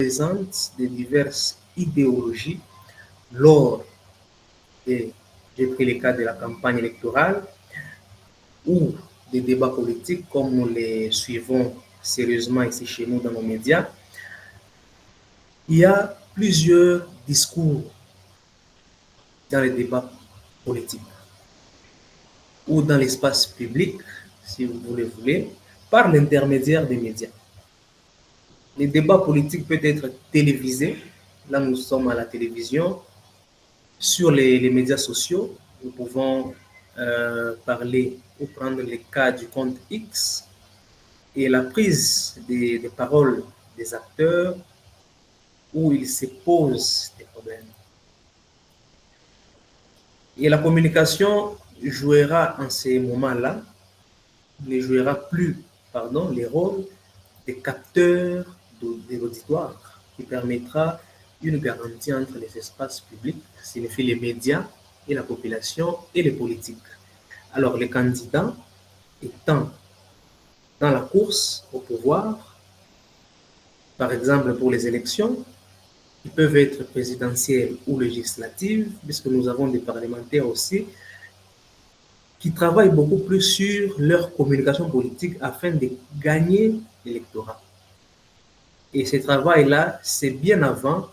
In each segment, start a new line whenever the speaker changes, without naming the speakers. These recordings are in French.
présente de diverses idéologies lors des, j'ai pris le cas de la campagne électorale ou des débats politiques comme nous les suivons sérieusement ici chez nous dans nos médias. Il y a plusieurs discours dans les débats politiques ou dans l'espace public, si vous le voulez, par l'intermédiaire des médias. Les débats politiques peuvent être télévisés. Là, nous sommes à la télévision. Sur les médias sociaux, nous pouvons parler ou prendre le cas du compte X et la prise des paroles des acteurs où ils se posent des problèmes. Et la communication jouera en ces moments-là, ne jouera plus, les rôles des capteurs de l'auditoire qui permettra une garantie entre les espaces publics, signifie les médias et la population et les politiques. Alors les candidats étant dans la course au pouvoir, par exemple pour les élections, qui peuvent être présidentielles ou législatives, puisque nous avons des parlementaires aussi, qui travaillent beaucoup plus sur leur communication politique afin de gagner l'électorat. Et ce travail-là, c'est bien avant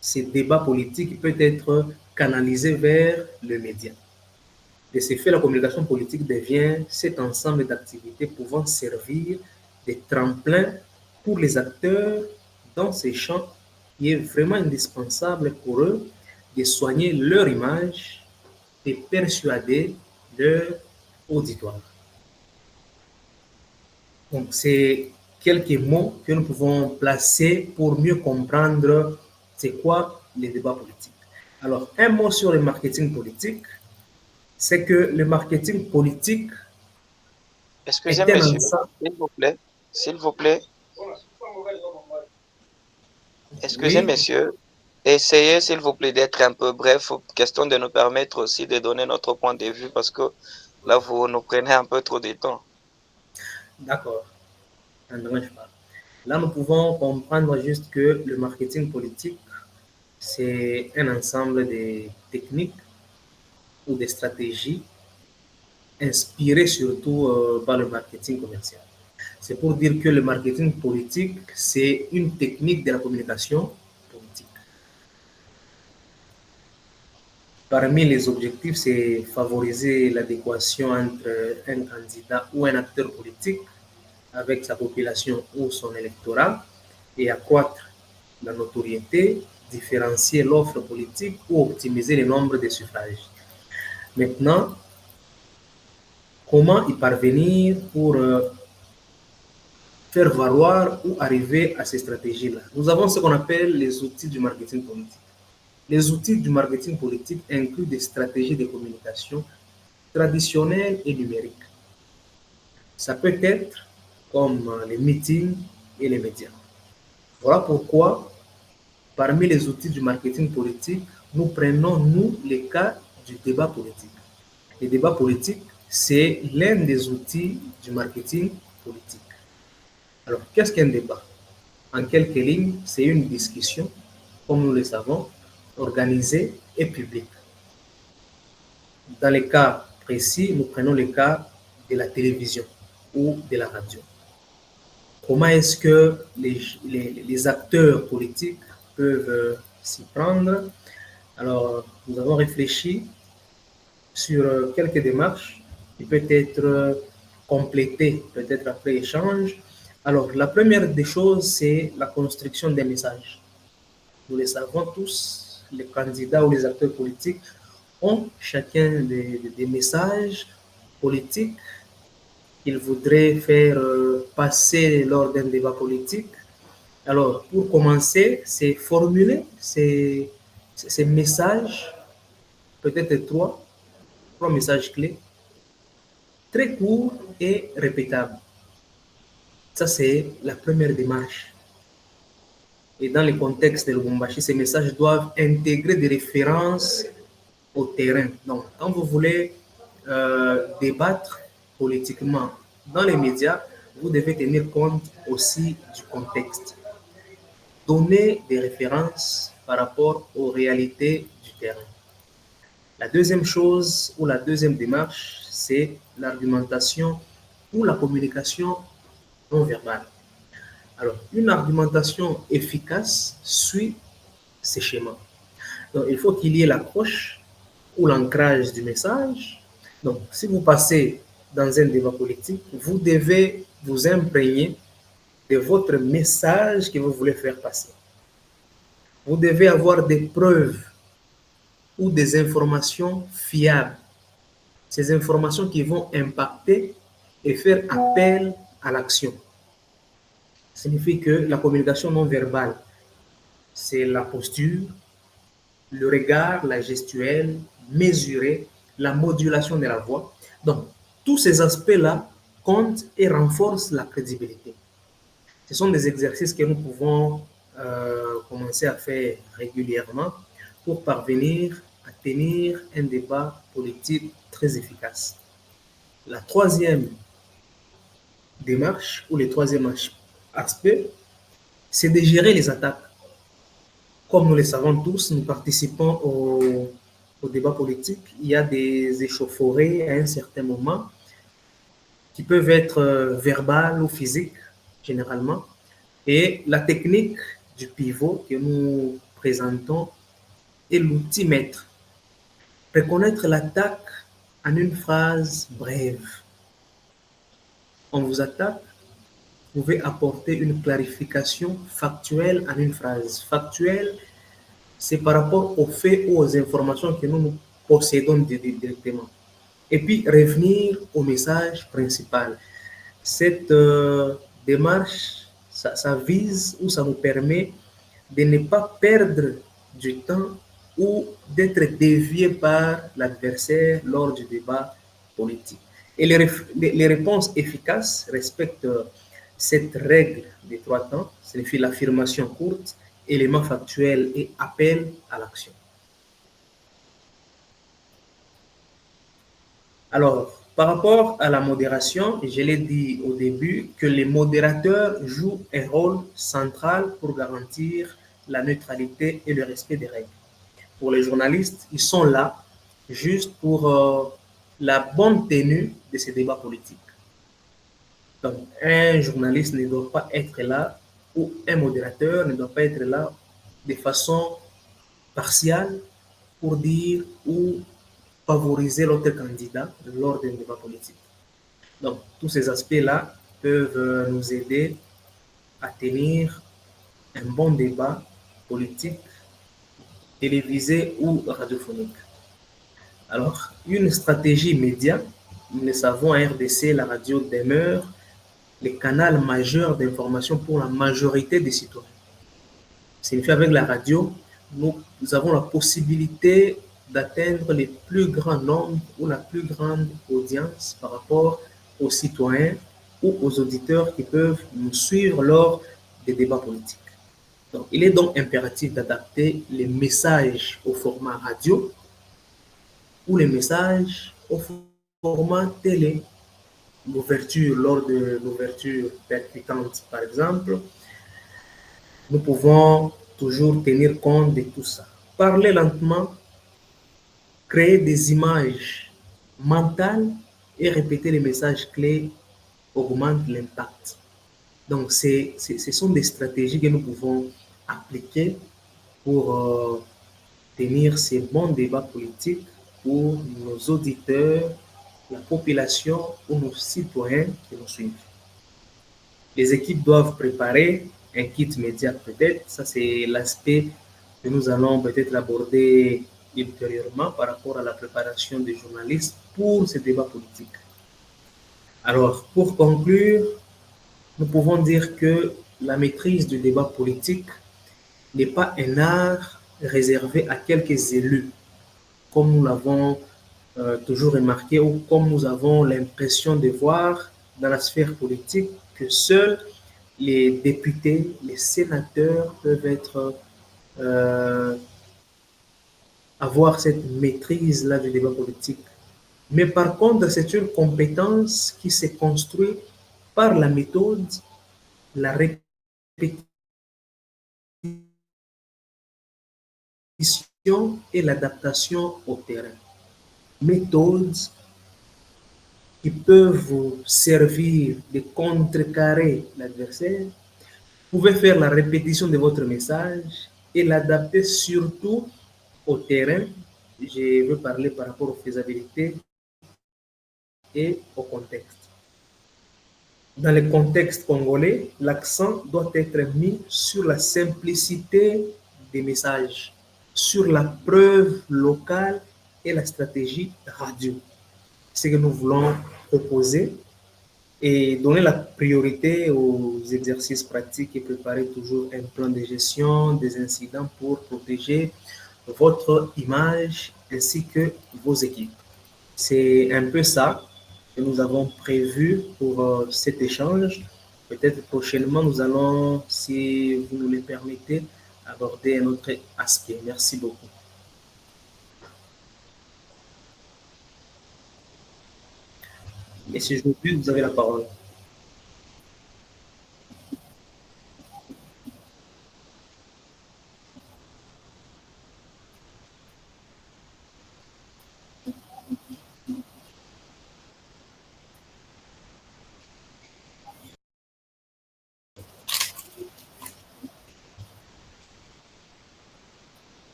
ces débats politiques peuvent être canalisés vers le média. De ce fait, la communication politique devient cet ensemble d'activités pouvant servir de tremplin pour les acteurs dans ces champs qui est vraiment indispensable pour eux de soigner leur image et persuader leur auditoire. Donc, c'est quelques mots que nous pouvons placer pour mieux comprendre c'est quoi les débats politiques. Alors, un mot sur le marketing politique, c'est que le marketing politique
Excusez,
est un
monsieur,
ensemble.
s'il vous plaît, excusez,
Oui,
monsieur, essayez, s'il vous plaît, d'être un peu bref, question de nous permettre aussi de donner notre point de vue, parce que là, vous nous prenez un peu trop de temps.
d'accord. Là, nous pouvons comprendre juste que le marketing politique, c'est un ensemble de techniques ou de stratégies inspirées surtout par le marketing commercial. C'est pour dire que le marketing politique, c'est une technique de la communication politique. Parmi les objectifs, c'est favoriser l'adéquation entre un candidat ou un acteur politique avec sa population ou son électorat et accroître la notoriété, différencier l'offre politique ou optimiser le nombre de suffrages. Maintenant, comment y parvenir pour faire valoir ou arriver à ces stratégies-là? Nous avons ce qu'on appelle les outils du marketing politique. Les outils du marketing politique incluent des stratégies de communication traditionnelles et numériques. Ça peut être comme les meetings et les médias. Voilà pourquoi, parmi les outils du marketing politique, nous prenons, nous, les cas du débat politique. Le débat politique, c'est l'un des outils du marketing politique. Alors, qu'est-ce qu'un débat? En quelques lignes, c'est une discussion, comme nous le savons, organisée et publique. Dans les cas précis, nous prenons le cas de la télévision ou de la radio. Comment est-ce que les acteurs politiques peuvent s'y prendre? Alors, nous avons réfléchi sur quelques démarches qui peuvent être complétées peut-être après échange. Alors, la première des choses, c'est la construction des messages. Nous le savons tous, les candidats ou les acteurs politiques ont chacun des messages politiques qu'ils voudraient faire passer lors d'un débat politique. Alors, pour commencer, c'est formuler ces messages, peut-être trois messages clés, très courts et répétables. Ça, c'est la première démarche. Et dans le contexte de Lubumbashi, ces messages doivent intégrer des références au terrain. Donc, quand vous voulez débattre politiquement dans les médias, vous devez tenir compte aussi du contexte. donner des références par rapport aux réalités du terrain. La deuxième chose ou la deuxième démarche, c'est l'argumentation ou la communication non verbale. Alors, une argumentation efficace suit ces schémas. Donc, il faut qu'il y ait l'approche ou l'ancrage du message. Donc, si vous passez dans un débat politique, vous devez vous imprégner de votre message que vous voulez faire passer. Vous devez avoir des preuves ou des informations fiables. Ces informations qui vont impacter et faire appel à l'action. Ça signifie que la communication non verbale, c'est la posture, le regard, la gestuelle, mesurer, la modulation de la voix. Donc, tous ces aspects-là comptent et renforcent la crédibilité. Ce sont des exercices que nous pouvons commencer à faire régulièrement pour parvenir à tenir un débat politique très efficace. La troisième démarche ou le troisième aspect, c'est de gérer les attaques. Comme nous le savons tous, nous participons au débat politique. Il y a des échauffourées à un certain moment qui peuvent être verbales ou physiques, généralement. Et la technique du pivot que nous présentons est l'outil maître. Reconnaître l'attaque en une phrase brève. On vous attaque, vous pouvez apporter une clarification factuelle en une phrase. Factuelle, c'est par rapport aux faits ou aux informations que nous possédons directement. Et puis, revenir au message principal. Cette démarche, ça vise ou ça nous permet de ne pas perdre du temps ou d'être dévié par l'adversaire lors du débat politique. Et les réponses efficaces respectent cette règle des 3 temps, signifie l'affirmation courte, élément factuel et appel à l'action. Alors, par rapport à la modération, je l'ai dit au début que les modérateurs jouent un rôle central pour garantir la neutralité et le respect des règles. Pour les journalistes, ils sont là juste pour la bonne tenue de ces débats politiques. Donc, un journaliste ne doit pas être là ou un modérateur ne doit pas être là de façon partiale pour dire ou favoriser l'autre candidat lors d'un débat politique. Donc, tous ces aspects-là peuvent nous aider à tenir un bon débat politique, télévisé ou radiophonique. Alors, une stratégie média, nous le savons, à RDC, la radio demeure le canal majeur d'information pour la majorité des citoyens. C'est avec la radio, nous avons la possibilité d'atteindre les plus grands nombres ou la plus grande audience par rapport aux citoyens ou aux auditeurs qui peuvent nous suivre lors des débats politiques. Donc, il est donc impératif d'adapter les messages au format radio ou les messages au format télé. L'ouverture, lors de l'ouverture percutante, par exemple, nous pouvons toujours tenir compte de tout ça. Parler lentement, créer des images mentales et répéter les messages clés augmente l'impact. Donc, ce sont des stratégies que nous pouvons appliquer pour tenir ces bons débats politiques pour nos auditeurs, la population ou nos citoyens qui nous suivent. Les équipes doivent préparer un kit média peut-être. Ça, c'est l'aspect que nous allons peut-être aborder ultérieurement par rapport à la préparation des journalistes pour ces débats politiques. Alors, pour conclure, nous pouvons dire que la maîtrise du débat politique n'est pas un art réservé à quelques élus, comme nous l'avons toujours remarqué ou comme nous avons l'impression de voir dans la sphère politique que seuls les députés, les sénateurs peuvent avoir cette maîtrise-là du débat politique. Mais par contre, c'est une compétence qui se construit par la méthode, la répétition et l'adaptation au terrain. Méthodes qui peuvent vous servir de contrecarrer l'adversaire. Vous pouvez faire la répétition de votre message et l'adapter surtout au terrain. Je veux parler par rapport aux faisabilités et au contexte. Dans le contexte congolais, l'accent doit être mis sur la simplicité des messages, sur la preuve locale et la stratégie radio. C'est ce que nous voulons proposer et donner la priorité aux exercices pratiques et préparer toujours un plan de gestion des incidents pour protéger votre image ainsi que vos équipes. C'est un peu ça que nous avons prévu pour cet échange. Peut-être prochainement, nous allons, si vous nous le permettez, aborder un autre aspect. Merci beaucoup. Monsieur Jobu, vous avez la parole.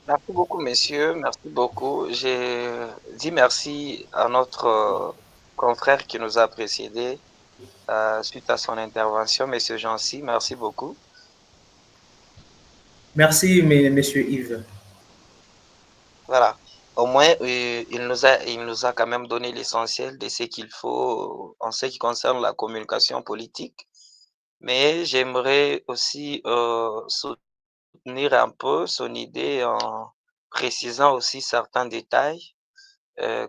Merci beaucoup, messieurs. Merci beaucoup. J'ai dit merci à notre confrère qui nous a précédé suite à son intervention, monsieur Jancy. Merci beaucoup.
Merci, monsieur Yves.
Voilà. Au moins, il nous a quand même donné l'essentiel de ce qu'il faut en ce qui concerne la communication politique. Mais j'aimerais aussi soutenir un peu son idée en précisant aussi certains détails,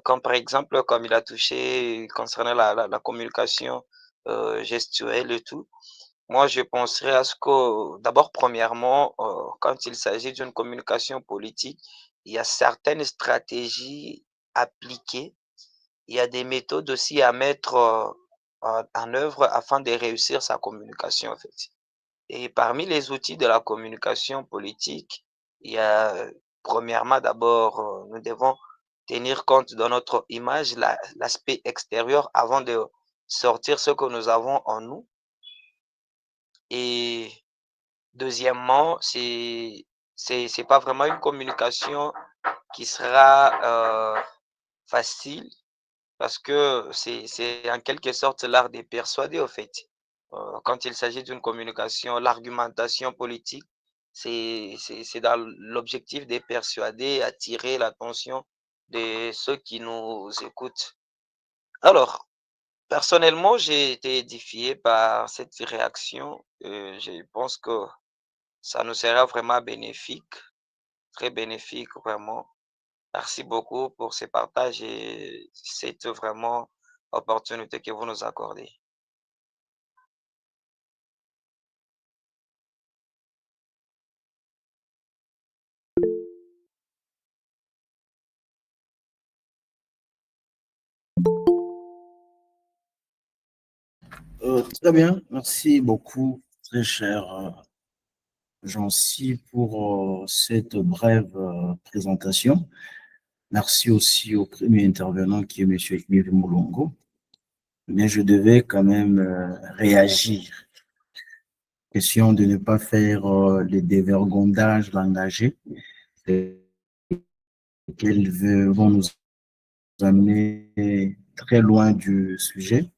comme par exemple, comme il a touché concernant la communication gestuelle et tout. Moi, je penserais à ce que, d'abord, premièrement, quand il s'agit d'une communication politique, il y a certaines stratégies appliquées, il y a des méthodes aussi à mettre en œuvre afin de réussir sa communication, en fait. Et parmi les outils de la communication politique, il y a premièrement d'abord, nous devons tenir compte de notre image, l'aspect extérieur avant de sortir ce que nous avons en nous. Et deuxièmement, c'est pas vraiment une communication qui sera facile parce que c'est en quelque sorte l'art de persuader, au fait. Quand il s'agit d'une communication, l'argumentation politique, c'est dans l'objectif de persuader, attirer l'attention de ceux qui nous écoutent. Alors, personnellement, j'ai été édifié par cette réaction. Je pense que ça nous sera vraiment bénéfique, très bénéfique, vraiment. Merci beaucoup pour ce partage et cette vraiment opportunité que vous nous accordez.
Très bien, merci beaucoup, très cher Jancy, pour cette brève présentation. Merci aussi au premier intervenant qui est M. Ekmiri Moulongo. Mais je devais quand même réagir. Question de ne pas faire les dévergondages langagiers qu'elles vont nous amener très loin du sujet.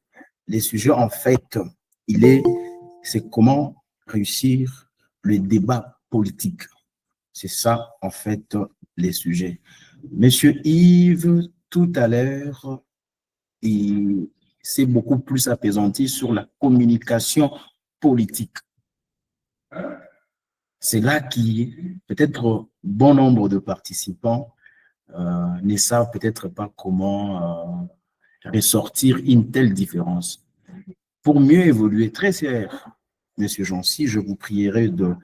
Les sujets, en fait, c'est comment réussir le débat politique. C'est ça, en fait, les sujets. Monsieur Yves, tout à l'heure, il s'est beaucoup plus apaisanti sur la communication politique. C'est là qui, peut-être, bon nombre de participants ne savent peut-être pas comment ressortir une telle différence. Pour mieux évoluer, très cher, Monsieur Jancy, je vous prierai de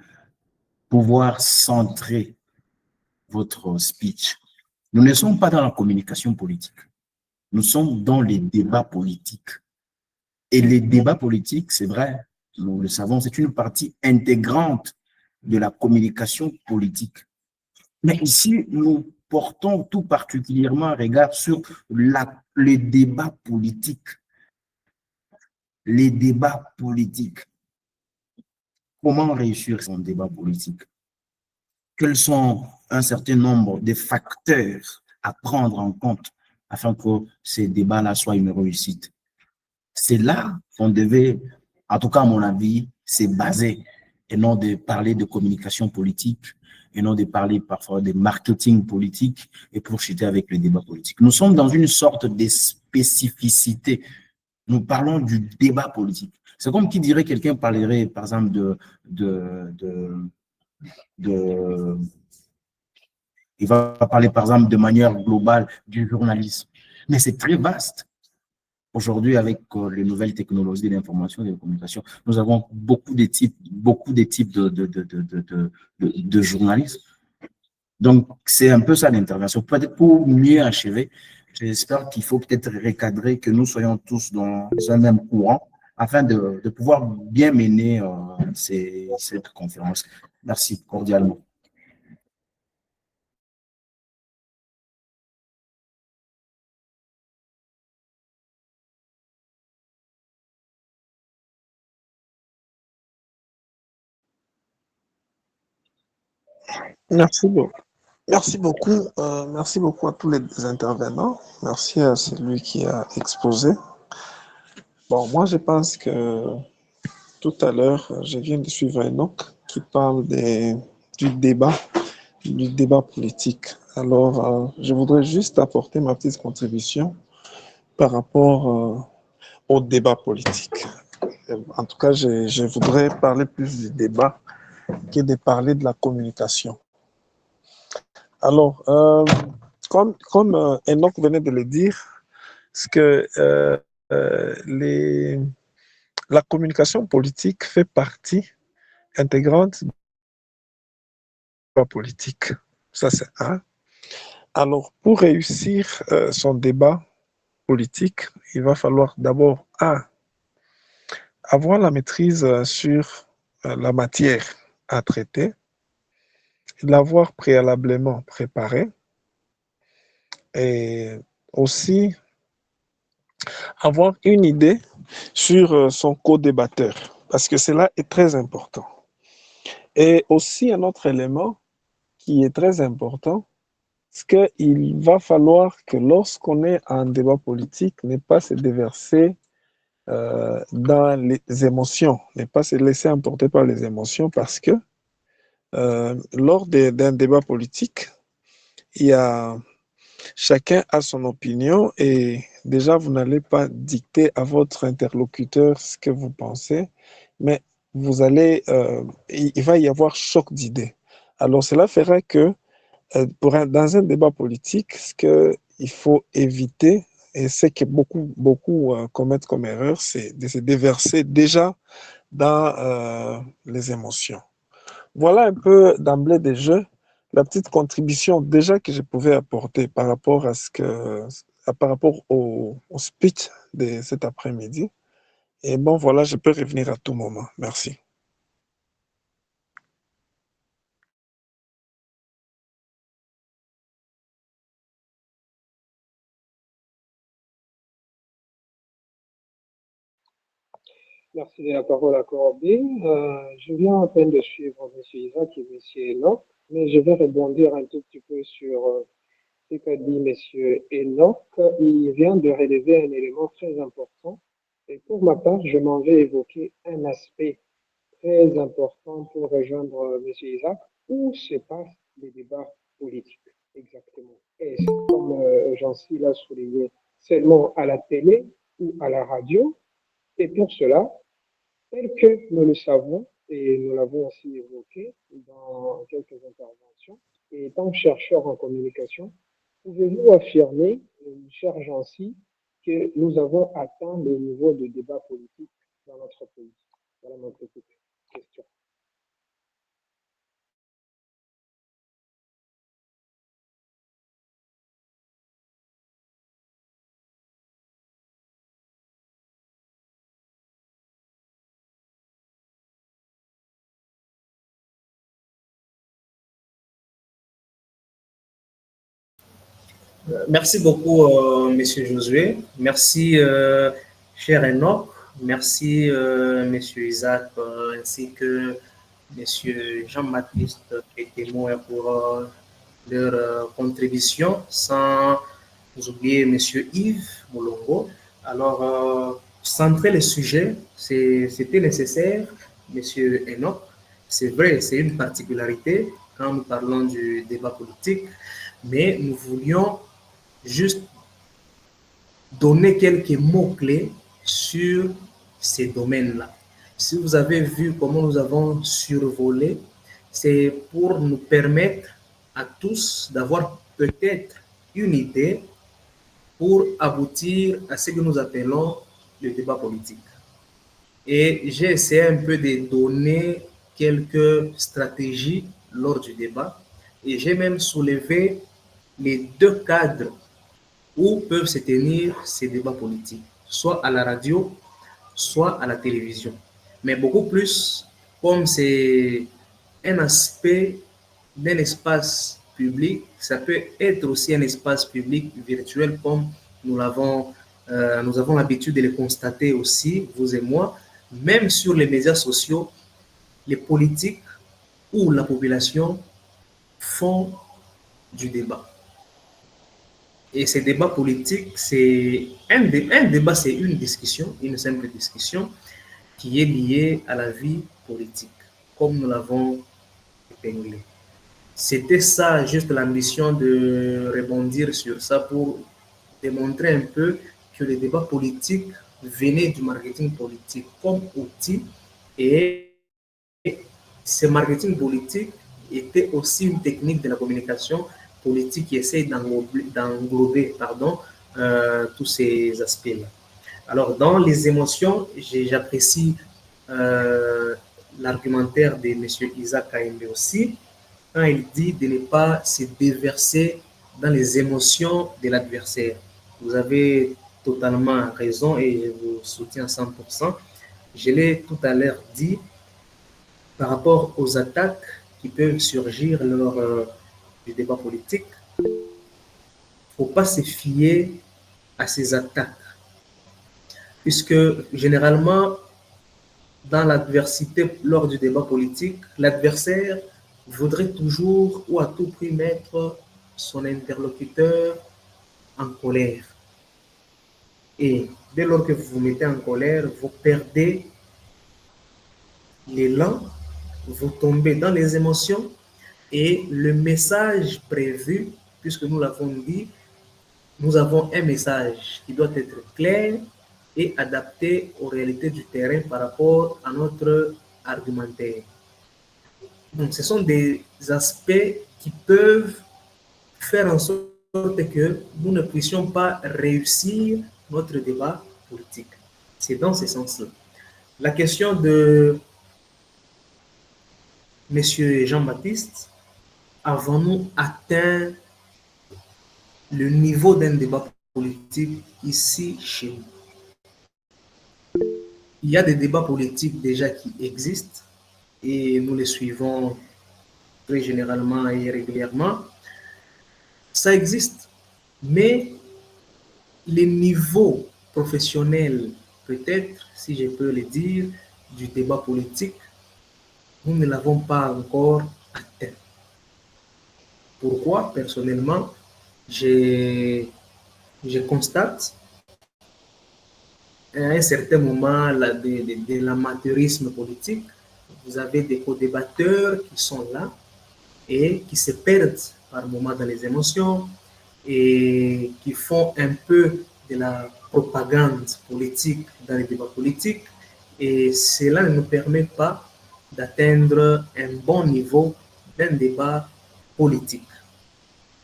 pouvoir centrer votre speech. Nous ne sommes pas dans la communication politique. Nous sommes dans les débats politiques. Et les débats politiques, c'est vrai, nous le savons, c'est une partie intégrante de la communication politique. Mais ici, nous portons tout particulièrement un regard sur les débats politiques. Les débats politiques. Comment réussir son débat politique? Quels sont un certain nombre de facteurs à prendre en compte afin que ces débats-là soient une réussite? C'est là qu'on devait, en tout cas à mon avis, se baser et non de parler de communication politique et non de parler parfois de marketing politique et pour chuter avec le débat politique. Nous sommes dans une sorte de spécificité. Nous parlons du débat politique. C'est comme qui dirait quelqu'un parlerait, par exemple, il va parler, par exemple, de manière globale du journalisme. Mais c'est très vaste. Aujourd'hui, avec les nouvelles technologies de l'information et de la communication, nous avons beaucoup de types de journalisme. Donc, c'est un peu ça l'intervention. Peut-être pour mieux achever, j'espère qu'il faut peut-être recadrer que nous soyons tous dans un même courant afin de pouvoir bien mener cette conférence. Merci cordialement.
Merci beaucoup. Merci beaucoup à tous les intervenants. Merci à celui qui a exposé. Bon, moi, je pense que tout à l'heure, je viens de suivre Enoch qui parle du débat politique. Alors, je voudrais juste apporter ma petite contribution par rapport au débat politique. En tout cas, je voudrais parler plus du débat que de parler de la communication. Alors, comme Enoch venait de le dire, c'est que la communication politique fait partie intégrante de la politique. Ça, c'est un. Alors, pour réussir son débat politique, il va falloir d'abord, avoir la maîtrise sur la matière à traiter, l'avoir préalablement préparée et aussi avoir une idée sur son co-débatteur, parce que cela est très important. Et aussi un autre élément qui est très important, c'est qu'il va falloir que lorsqu'on est en débat politique, ne pas se déverser dans les émotions, ne pas se laisser emporter par les émotions, parce que lors d'un débat politique, il y a chacun a son opinion et déjà, vous n'allez pas dicter à votre interlocuteur ce que vous pensez, mais vous allez, il va y avoir choc d'idées. Alors, cela fera que dans un débat politique, ce qu'il faut éviter, et ce que beaucoup commettent comme erreur, c'est de se déverser déjà dans les émotions. Voilà un peu d'emblée des jeux la petite contribution déjà que je pouvais apporter par rapport par rapport au speech de cet après-midi. Et bon, voilà, je peux revenir à tout moment. Merci.
Merci de la parole accordée. Je viens à peine de suivre M. Isaac et M. Enoch, mais je vais rebondir un tout petit peu sur ce qu'a dit M. Enoch. Il vient de relever un élément très important. Et pour ma part, je m'en vais évoquer un aspect très important pour rejoindre M. Isaac, où se passent les débats politiques exactement. Est-ce, comme Jean-Cy l'a souligné, seulement à la télé ou à la radio? Et pour cela, tel que nous le savons, et nous l'avons aussi évoqué dans quelques interventions, et étant chercheur en communication, pouvez-vous affirmer, cher Jancy, que nous avons atteint le niveau de débat politique dans notre pays? Voilà ma petite question.
Merci beaucoup, Monsieur Josué. Merci, cher Enoch. Merci, Monsieur Isaac, ainsi que Monsieur Jean-Baptiste et témoin pour leur contribution, sans oublier Monsieur Yves Moulongo. Alors, centrer le sujet, c'était nécessaire, Monsieur Enoch. C'est vrai, c'est une particularité quand nous parlons du débat politique, mais nous voulions juste donner quelques mots-clés sur ces domaines-là. Si vous avez vu comment nous avons survolé, c'est pour nous permettre à tous d'avoir peut-être une idée pour aboutir à ce que nous appelons le débat politique. Et j'ai essayé un peu de donner quelques stratégies lors du débat et j'ai même soulevé les deux cadres où peuvent se tenir ces débats politiques, soit à la radio, soit à la télévision. Mais beaucoup plus, comme c'est un aspect d'un espace public, ça peut être aussi un espace public virtuel, comme nous avons l'habitude de le constater aussi, vous et moi, même sur les médias sociaux, les politiques ou la population font du débat. Et ces débats politiques, c'est un débat, c'est une discussion, une simple discussion qui est liée à la vie politique, comme nous l'avons épinglé. C'était ça, juste l'ambition de rebondir sur ça pour démontrer un peu que les débats politiques venaient du marketing politique comme outil et ce marketing politique était aussi une technique de la communication politique qui essaie d'englober tous ces aspects-là. Alors, dans les émotions, j'apprécie l'argumentaire de M. Isaac Kaimbe aussi, quand il dit de ne pas se déverser dans les émotions de l'adversaire. Vous avez totalement raison et je vous soutiens à 100%. Je l'ai tout à l'heure dit par rapport aux attaques qui peuvent surgir lors du débat politique. Il ne faut pas se fier à ces attaques, puisque généralement, dans l'adversité lors du débat politique, l'adversaire voudrait toujours ou à tout prix mettre son interlocuteur en colère. Et dès lors que vous vous mettez en colère, vous perdez l'élan, vous tombez dans les émotions et le message prévu, puisque nous l'avons dit, nous avons un message qui doit être clair et adapté aux réalités du terrain par rapport à notre argumentaire. Donc, ce sont des aspects qui peuvent faire en sorte que nous ne puissions pas réussir notre débat politique. C'est dans ce sens-là. La question de M. Jean-Baptiste, avons-nous atteint le niveau d'un débat politique ici chez nous? Il y a des débats politiques déjà qui existent et nous les suivons très généralement et régulièrement. Ça existe, mais les niveaux professionnels, peut-être, si je peux le dire, du débat politique, nous ne l'avons pas encore atteint. Pourquoi? Personnellement, je constate à un certain moment de l'amateurisme politique. Vous avez des co-débatteurs qui sont là et qui se perdent par moments dans les émotions et qui font un peu de la propagande politique dans les débats politiques. Et cela ne nous permet pas d'atteindre un bon niveau d'un débat politique.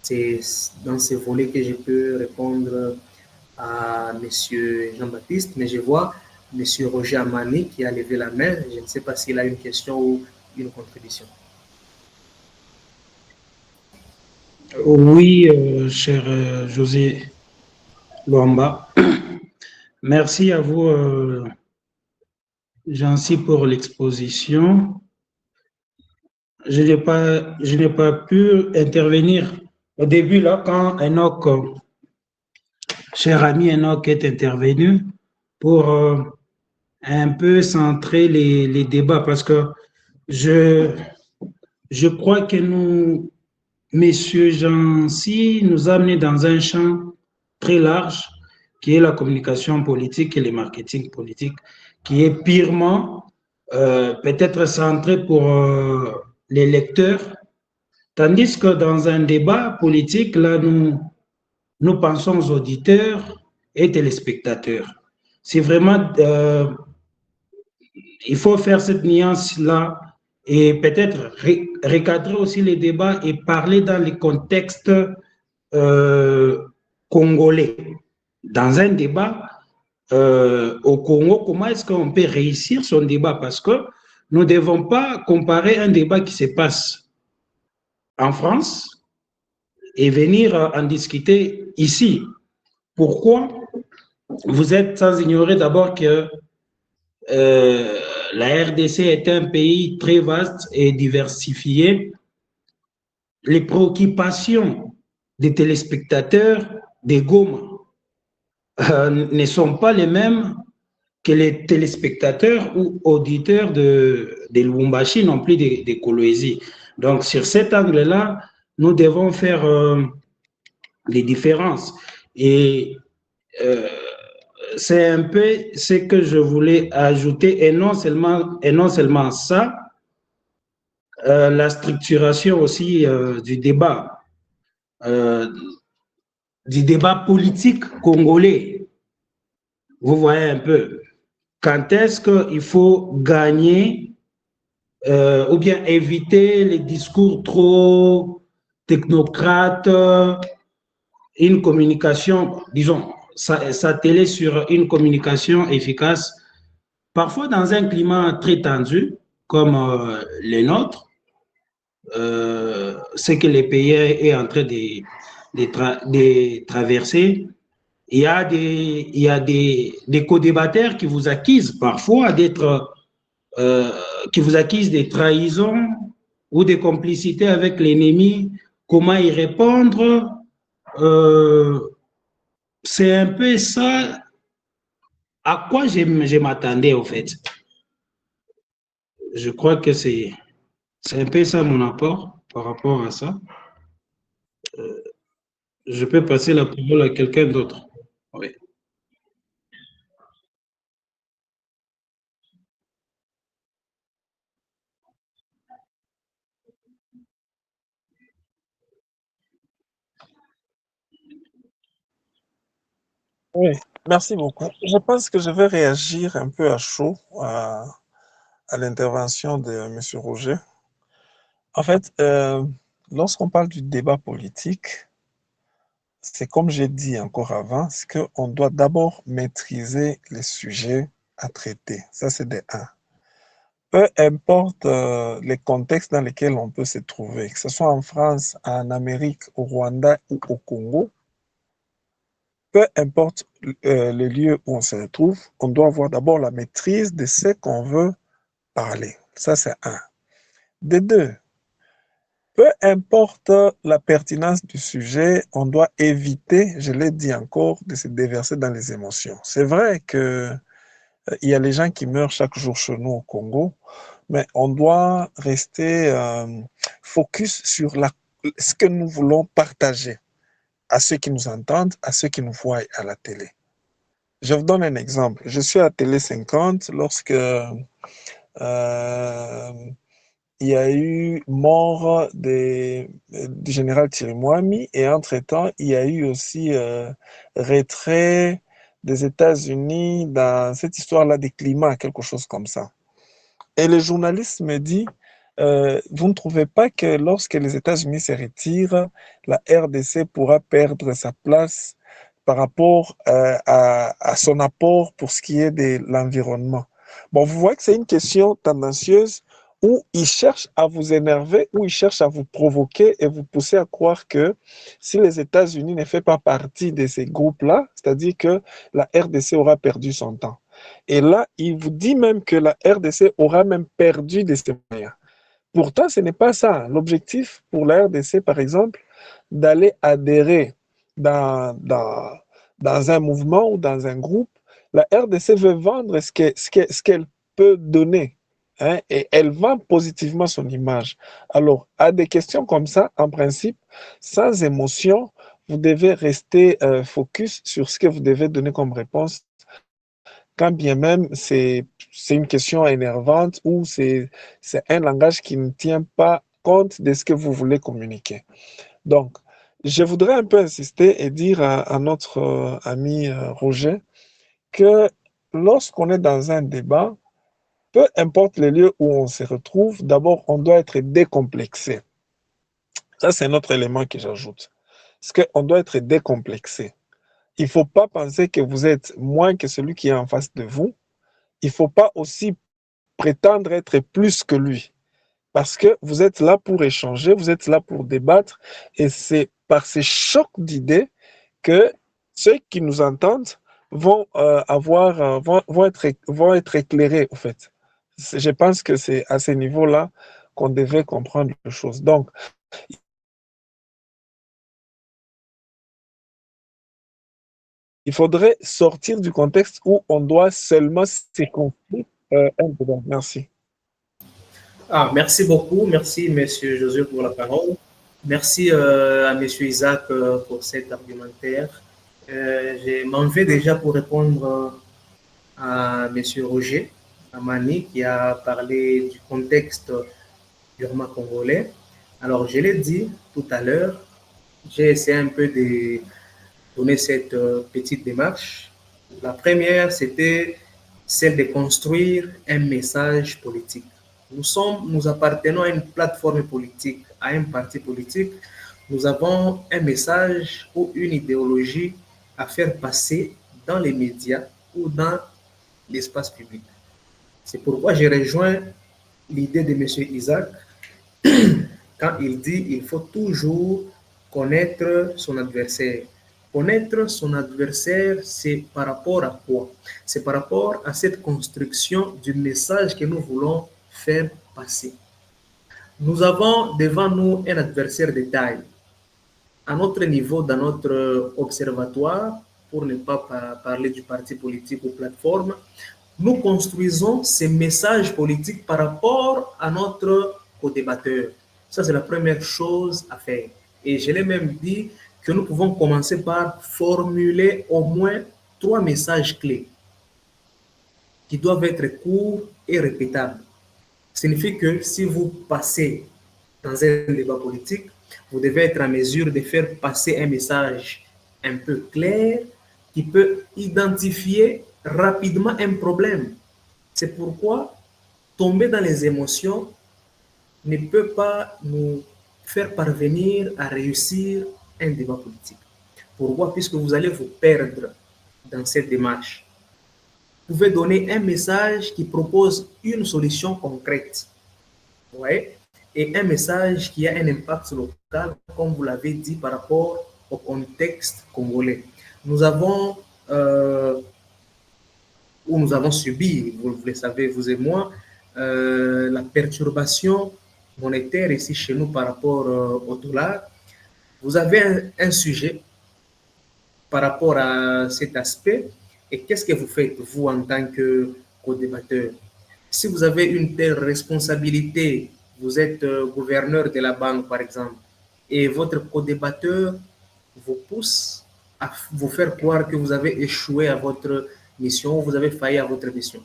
C'est dans ce volet que je peux répondre à M. Jean-Baptiste, mais je vois M. Roger Amani qui a levé la main. Je ne sais pas s'il a une question ou une contribution.
Oui, cher José Bamba. Merci à vous, Jancy, pour l'exposition. Je n'ai pas pu intervenir au début, là, quand Enoch, cher ami Enoch, est intervenu pour un peu centrer les débats, parce que je, je crois que nous, messieurs Jean-Si, nous a amené dans un champ très large qui est la communication politique et le marketing politique, qui est purement peut-être centré pour les lecteurs, tandis que dans un débat politique, là, nous pensons aux auditeurs et téléspectateurs. C'est vraiment, il faut faire cette nuance-là et peut-être recadrer aussi les débats et parler dans les contextes congolais. Dans un débat au Congo, comment est-ce qu'on peut réussir son débat? Parce que nous ne devons pas comparer un débat qui se passe en France et venir en discuter ici. Pourquoi? Vous êtes sans ignorer d'abord que la RDC est un pays très vaste et diversifié. Les préoccupations des téléspectateurs des Goma ne sont pas les mêmes que les téléspectateurs ou auditeurs de Lubumbashi, non plus de Kolwezi. Donc, sur cet angle-là, nous devons faire les différences. Et c'est un peu ce que je voulais ajouter, et non seulement ça, la structuration aussi du débat politique congolais. Vous voyez un peu, quand est-ce qu'il faut gagner ou bien éviter les discours trop technocrates, une communication, disons, s'atteler sur une communication efficace, parfois dans un climat très tendu, comme le nôtre, ce que le pays est en train de traverser. Il y a des co-débatteurs qui vous accusent parfois d'être, qui vous accusent de trahison ou de complicité avec l'ennemi. Comment y répondre? C'est un peu ça à quoi je m'attendais, en fait. Je crois que c'est un peu ça mon apport par rapport à ça. Je peux passer la parole à quelqu'un d'autre. Oui.
Oui, merci beaucoup. Je pense que je vais réagir un peu à chaud à l'intervention de M. Roger. En fait, lorsqu'on parle du débat politique, c'est comme j'ai dit encore avant, c'est qu'on doit d'abord maîtriser les sujets à traiter. Ça, c'est des 1. Peu importe les contextes dans lesquels on peut se trouver, que ce soit en France, en Amérique, au Rwanda ou au Congo, peu importe le lieu où on se trouve, on doit avoir d'abord la maîtrise de ce qu'on veut parler. Ça, c'est 1. De 2, peu importe la pertinence du sujet, on doit éviter, je l'ai dit encore, de se déverser dans les émotions. C'est vrai qu'il y a les gens qui meurent chaque jour chez nous au Congo, mais on doit rester focus sur ce que nous voulons partager à ceux qui nous entendent, à ceux qui nous voient à la télé. Je vous donne un exemple. Je suis à Télé 50 lorsque il y a eu mort du général Chirimwami et entre-temps, il y a eu aussi retrait des États-Unis dans cette histoire-là des climats, quelque chose comme ça. Et le journaliste me dit, vous ne trouvez pas que lorsque les États-Unis se retirent, la RDC pourra perdre sa place par rapport à son apport pour ce qui est de l'environnement? Bon, vous voyez que c'est une question tendancieuse où il cherche à vous énerver, où il cherche à vous provoquer et vous pousser à croire que si les États-Unis ne font pas partie de ces groupes-là, c'est-à-dire que la RDC aura perdu son temps. Et là, il vous dit même que la RDC aura même perdu de ses moyens. Pourtant, ce n'est pas ça. L'objectif pour la RDC, par exemple, d'aller adhérer dans un mouvement ou dans un groupe, la RDC veut vendre ce qu'elle peut donner. Hein, et elle vend positivement son image. Alors, à des questions comme ça, en principe, sans émotion, vous devez rester focus sur ce que vous devez donner comme réponse, quand bien même c'est une question énervante ou c'est un langage qui ne tient pas compte de ce que vous voulez communiquer. Donc, je voudrais un peu insister et dire à notre ami Roger que lorsqu'on est dans un débat, peu importe le lieu où on se retrouve, d'abord, on doit être décomplexé. Ça, c'est un autre élément que j'ajoute. C'est qu'on doit être décomplexé. Il ne faut pas penser que vous êtes moins que celui qui est en face de vous. Il ne faut pas aussi prétendre être plus que lui. Parce que vous êtes là pour échanger, vous êtes là pour débattre. Et c'est par ces chocs d'idées que ceux qui nous entendent vont être éclairés, en fait. Je pense que c'est à ce niveau-là qu'on devait comprendre les choses. Donc, il faudrait sortir du contexte où on doit seulement s'écouter un débat. Merci.
Merci beaucoup. Merci, Monsieur Josué, pour la parole. Merci à Monsieur Isaac pour cet argumentaire. Je m'en vais déjà pour répondre à Monsieur Roger Amani qui a parlé du contexte purement congolais. Alors, je l'ai dit tout à l'heure, j'ai essayé un peu de donner cette petite démarche. La première, c'était celle de construire un message politique. Nous appartenons à une plateforme politique, à un parti politique. Nous avons un message ou une idéologie à faire passer dans les médias ou dans l'espace public. C'est pourquoi j'ai rejoint l'idée de M. Isaac quand il dit qu'il faut toujours connaître son adversaire. Connaître son adversaire, c'est par rapport à quoi? C'est par rapport à cette construction du message que nous voulons faire passer. Nous avons devant nous un adversaire de taille. À notre niveau, dans notre observatoire, pour ne pas parler du parti politique ou plateforme, nous construisons ces messages politiques par rapport à notre co-débatteur. Ça, c'est la première chose à faire. Et je l'ai même dit que nous pouvons commencer par formuler au moins 3 messages clés qui doivent être courts et répétables. Ça signifie que si vous passez dans un débat politique, vous devez être en mesure de faire passer un message un peu clair qui peut identifier rapidement un problème. C'est pourquoi tomber dans les émotions ne peut pas nous faire parvenir à réussir un débat politique. Pourquoi? Puisque vous allez vous perdre dans cette démarche. Vous pouvez donner un message qui propose une solution concrète. Ouais. Et un message qui a un impact local, comme vous l'avez dit, par rapport au contexte congolais. Nous avons subi, vous le savez, vous et moi, la perturbation monétaire ici chez nous par rapport au dollar. Vous avez un sujet par rapport à cet aspect et qu'est-ce que vous faites, vous, en tant que co-débatteur? Si vous avez une telle responsabilité, vous êtes gouverneur de la banque, par exemple, et votre co-débatteur vous pousse à vous faire croire que vous avez échoué à votre mission, vous avez failli à votre mission.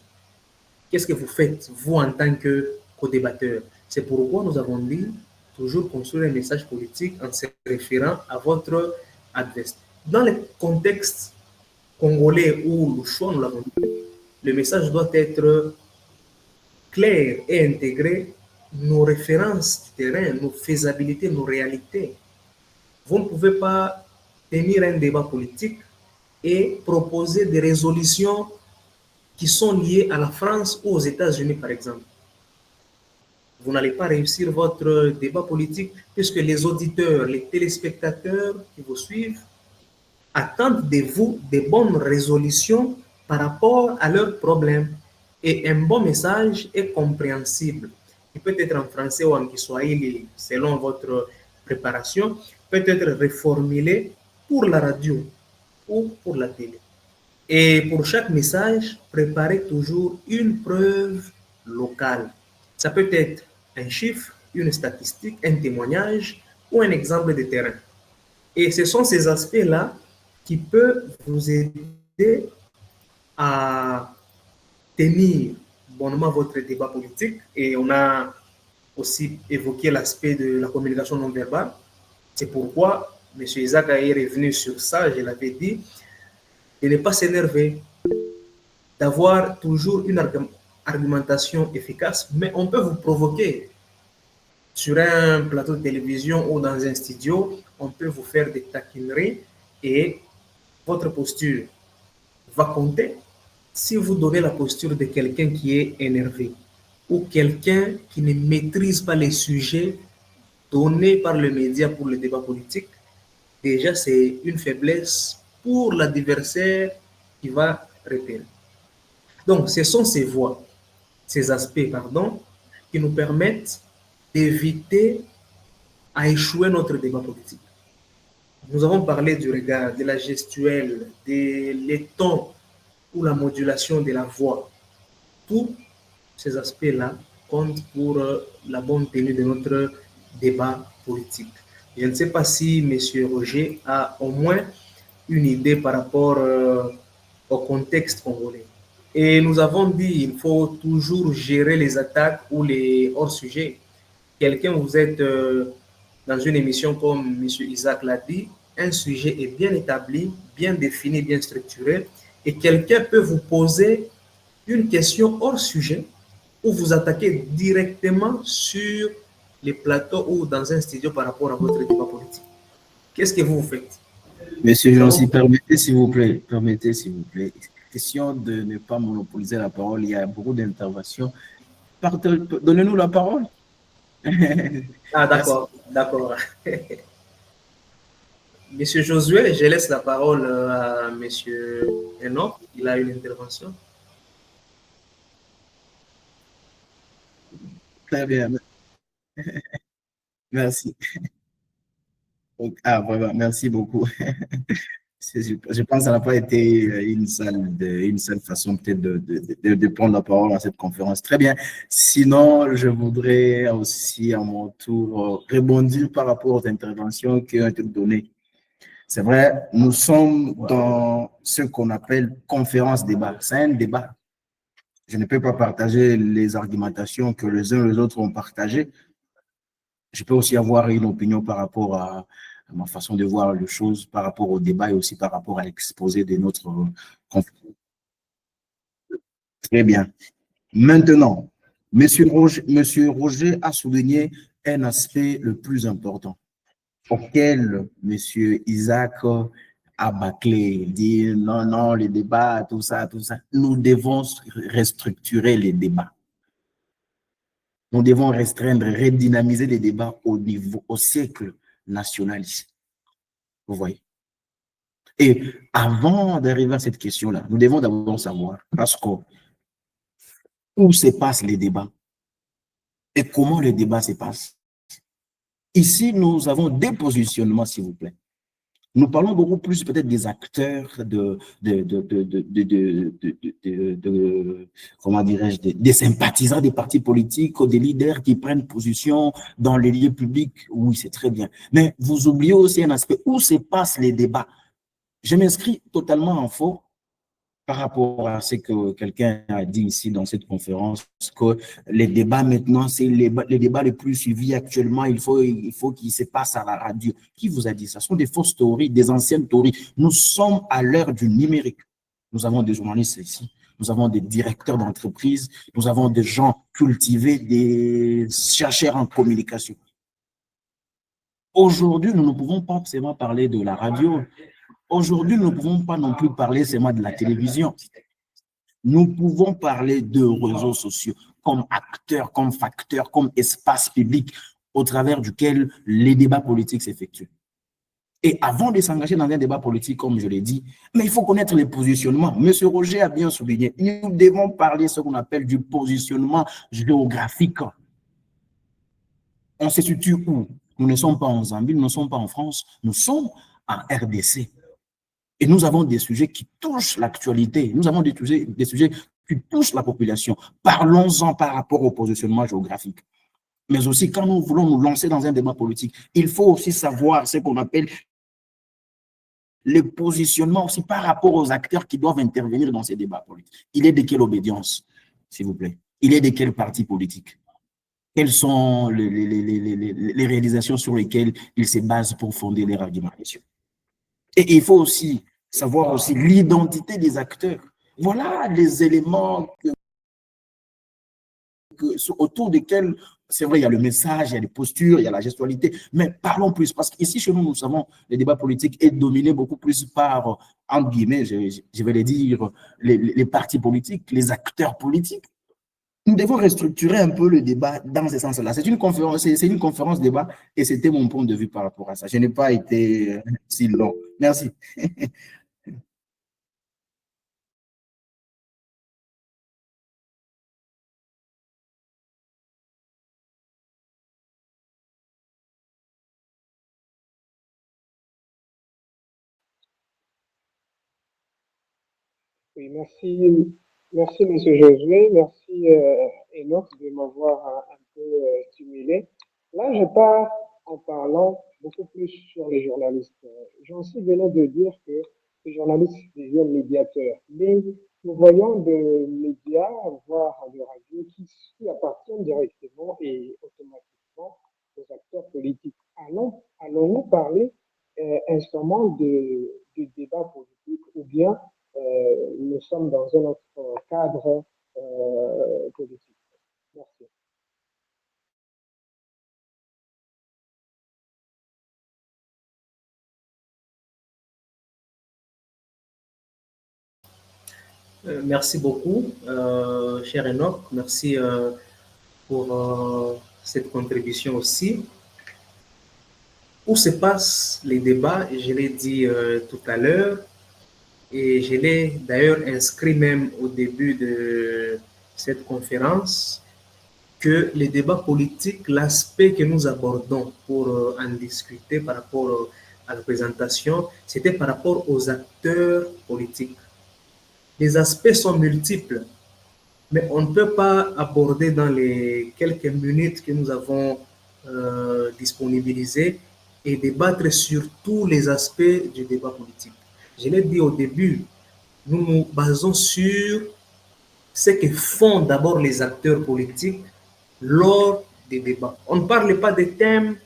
Qu'est-ce que vous faites, vous, en tant que co-débatteur? C'est pourquoi nous avons dit toujours construire un message politique en se référant à votre adversaire. Dans le contexte congolais où le choix, nous l'avons dit, le message doit être clair et intégrer nos références du terrain, nos faisabilités, nos réalités. Vous ne pouvez pas tenir un débat politique et proposer des résolutions qui sont liées à la France ou aux États-Unis, par exemple. Vous n'allez pas réussir votre débat politique puisque les auditeurs, les téléspectateurs qui vous suivent attendent de vous des bonnes résolutions par rapport à leurs problèmes. Et un bon message est compréhensible. Il peut être en français ou en kiswahili selon votre préparation, peut être reformulé pour la radio ou pour la télé. Et pour chaque message, préparez toujours une preuve locale. Ça peut être un chiffre, une statistique, un témoignage ou un exemple de terrain. Et ce sont ces aspects-là qui peuvent vous aider à tenir bonnement votre débat politique. Et on a aussi évoqué l'aspect de la communication non verbale. C'est pourquoi M. Isaac est revenu sur ça, je l'avais dit, de ne pas s'énerver, d'avoir toujours une argumentation efficace, mais on peut vous provoquer sur un plateau de télévision ou dans un studio, on peut vous faire des taquineries et votre posture va compter si vous donnez la posture de quelqu'un qui est énervé ou quelqu'un qui ne maîtrise pas les sujets donnés par le média pour le débat politique. Déjà, c'est une faiblesse pour l'adversaire qui va repérer. Donc, ce sont ces voies, ces aspects, pardon, qui nous permettent d'éviter à échouer notre débat politique. Nous avons parlé du regard, de la gestuelle, des tons ou la modulation de la voix. Tous ces aspects-là comptent pour la bonne tenue de notre débat politique. Je ne sais pas si M. Roger a au moins une idée par rapport au contexte congolais. Et nous avons dit qu'il faut toujours gérer les attaques ou les hors-sujets. Quelqu'un, vous êtes dans une émission comme M. Isaac l'a dit, un sujet est bien établi, bien défini, bien structuré, et quelqu'un peut vous poser une question hors sujet ou vous attaquer directement sur les plateaux ou dans un studio par rapport à votre débat politique. Qu'est-ce que vous faites?
Monsieur Jancy, permettez s'il vous plaît, question de ne pas monopoliser la parole, il y a beaucoup d'interventions. Donnez-nous la parole.
Ah, d'accord, d'accord. Monsieur Josué, je laisse la parole à Monsieur Enoch, il a une intervention.
Très bien. Merci. Ah, voilà, merci beaucoup. Je pense que ça n'a pas été une seule façon peut-être de prendre la parole dans cette conférence. Très bien. Sinon, je voudrais aussi à mon tour rebondir par rapport aux interventions qui ont été données. C'est vrai, nous sommes dans ce qu'on appelle conférence-débat. C'est un débat. Je ne peux pas partager les argumentations que les uns et les autres ont partagées. Je peux aussi avoir une opinion par rapport à ma façon de voir les choses, par rapport au débat et aussi par rapport à l'exposé de notre conférence. Très bien. Maintenant, Monsieur Roger a souligné un aspect le plus important auquel Monsieur Isaac a bâclé, dit non, les débats, tout ça. Nous devons restructurer les débats. Nous devons restreindre, redynamiser les débats au siècle national ici. Vous voyez? Et avant d'arriver à cette question-là, nous devons d'abord savoir parce que où se passent les débats et comment les débats se passent. Ici, nous avons des positionnements, s'il vous plaît. Nous parlons beaucoup plus peut-être des acteurs, comment dirais-je, des sympathisants des partis politiques, des leaders qui prennent position dans les lieux publics. Oui, c'est très bien. Mais vous oubliez aussi un aspect où se passent les débats. Je m'inscris totalement en faux par rapport à ce que quelqu'un a dit ici dans cette conférence, que les débats maintenant, c'est les débats les plus suivis actuellement, il faut qu'ils se passent à la radio. Qui vous a dit ça? Ce sont des fausses théories, des anciennes théories. Nous sommes à l'heure du numérique. Nous avons des journalistes ici, nous avons des directeurs d'entreprise, nous avons des gens cultivés, des chercheurs en communication. Aujourd'hui, nous ne pouvons pas seulement parler de la radio. Aujourd'hui, nous ne pouvons pas non plus parler seulement de la télévision. Nous pouvons parler de réseaux sociaux comme acteurs, comme facteurs, comme espace public au travers duquel les débats politiques s'effectuent. Et avant de s'engager dans un débat politique, comme je l'ai dit, mais il faut connaître les positionnements. Monsieur Roger a bien souligné, nous devons parler de ce qu'on appelle du positionnement géographique. On se situe où? Nous ne sommes pas en Zambie, nous ne sommes pas en France, nous sommes en RDC. Et nous avons des sujets qui touchent l'actualité. Nous avons des sujets qui touchent la population. Parlons-en par rapport au positionnement géographique. Mais aussi, quand nous voulons nous lancer dans un débat politique, il faut aussi savoir ce qu'on appelle le positionnement aussi par rapport aux acteurs qui doivent intervenir dans ces débats politiques. Il est de quelle obédience, s'il vous plaît? Il est de quel parti politique? Quelles sont les réalisations sur lesquelles ils se basent pour fonder leur argumentation? Et il faut aussi savoir aussi l'identité des acteurs. Voilà les éléments autour desquels, c'est vrai, il y a le message, il y a les postures, il y a la gestualité, mais parlons plus, parce qu'ici, chez nous, nous savons, le débat politique est dominé beaucoup plus par, entre guillemets, je vais le dire, les partis politiques, les acteurs politiques. Nous devons restructurer un peu le débat dans ce sens-là. C'est une conférence débat, et c'était mon point de vue par rapport à ça. Je n'ai pas été si long. Merci.
Oui, merci, Monsieur Josué, merci Enoch de m'avoir un peu stimulé. Là, je pars en parlant beaucoup plus sur les journalistes. J'en suis venu de dire que les journalistes deviennent médiateurs, mais nous voyons de médias, voire de radio, qui appartiennent directement et automatiquement aux acteurs politiques. Allons-nous parler instrument de débat politique ou bien nous sommes dans un autre cadre politique. Merci.
Merci beaucoup, cher Enoch. Merci pour cette contribution aussi. Où se passent les débats, je l'ai dit tout à l'heure, et je l'ai d'ailleurs inscrit même au début de cette conférence, que les débats politiques, l'aspect que nous abordons pour en discuter par rapport à la présentation, c'était par rapport aux acteurs politiques. Les aspects sont multiples, mais on ne peut pas aborder dans les quelques minutes que nous avons disponibilisées et débattre sur tous les aspects du débat politique. Je l'ai dit au début, nous nous basons sur ce que font d'abord les acteurs politiques lors des débats. On ne parle pas des thèmes,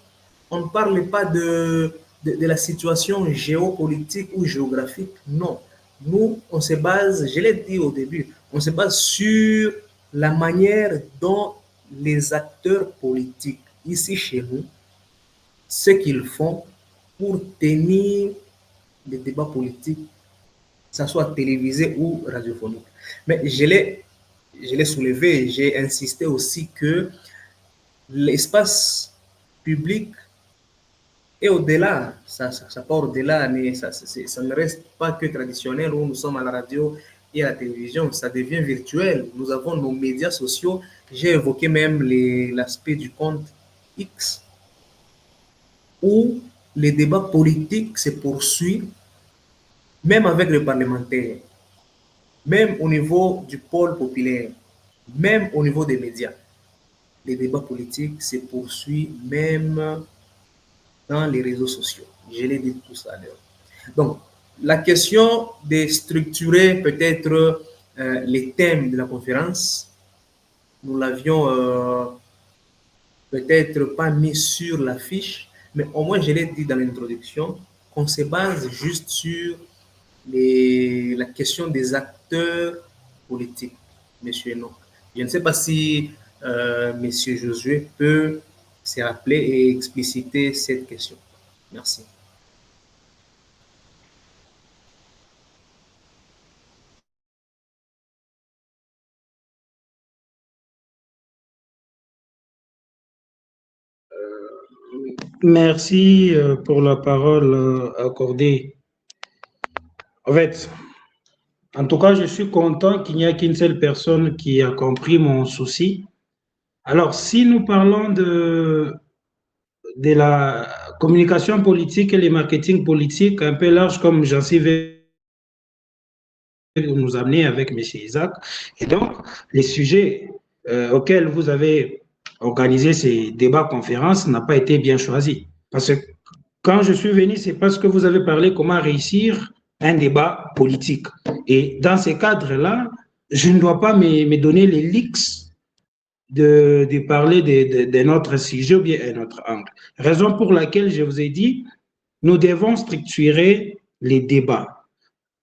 on ne parle pas de la situation géopolitique ou géographique, non. Nous, on se base, je l'ai dit au début, on se base sur la manière dont les acteurs politiques ici chez nous, ce qu'ils font pour tenir les débats politiques, que ce soit télévisé ou radiophonique. Mais je l'ai soulevé, j'ai insisté aussi que l'espace public est au-delà, ça part au-delà, mais ça ne reste pas que traditionnel où nous sommes à la radio et à la télévision, ça devient virtuel. Nous avons nos médias sociaux, j'ai évoqué même l'aspect du compte X, où les débats politiques se poursuivent, même avec les parlementaires, même au niveau du pôle populaire, même au niveau des médias. Les débats politiques se poursuivent même dans les réseaux sociaux. Je l'ai dit tout à l'heure. Donc, la question de structurer peut-être les thèmes de la conférence, nous l'avions peut-être pas mis sur l'affiche, mais au moins je l'ai dit dans l'introduction, qu'on se base juste sur la question des acteurs politiques, monsieur Enoch. Je ne sais pas si monsieur Josué peut se rappeler et expliciter cette question. Merci.
Merci pour la parole accordée. En fait, en tout cas, je suis content qu'il n'y a qu'une seule personne qui a compris mon souci. Alors, si nous parlons de la communication politique et le marketing politique un peu large, comme j'en suis nous amener avec M. Isaac. Et donc, les sujets auxquels vous avez organisé ces débats conférences n'ont pas été bien choisis. Parce que quand je suis venu, c'est parce que vous avez parlé comment réussir un débat politique. Et dans ces cadres-là, je ne dois pas me donner les leaks de parler de notre sujet ou bien un autre angle. Raison pour laquelle je vous ai dit, nous devons structurer les débats.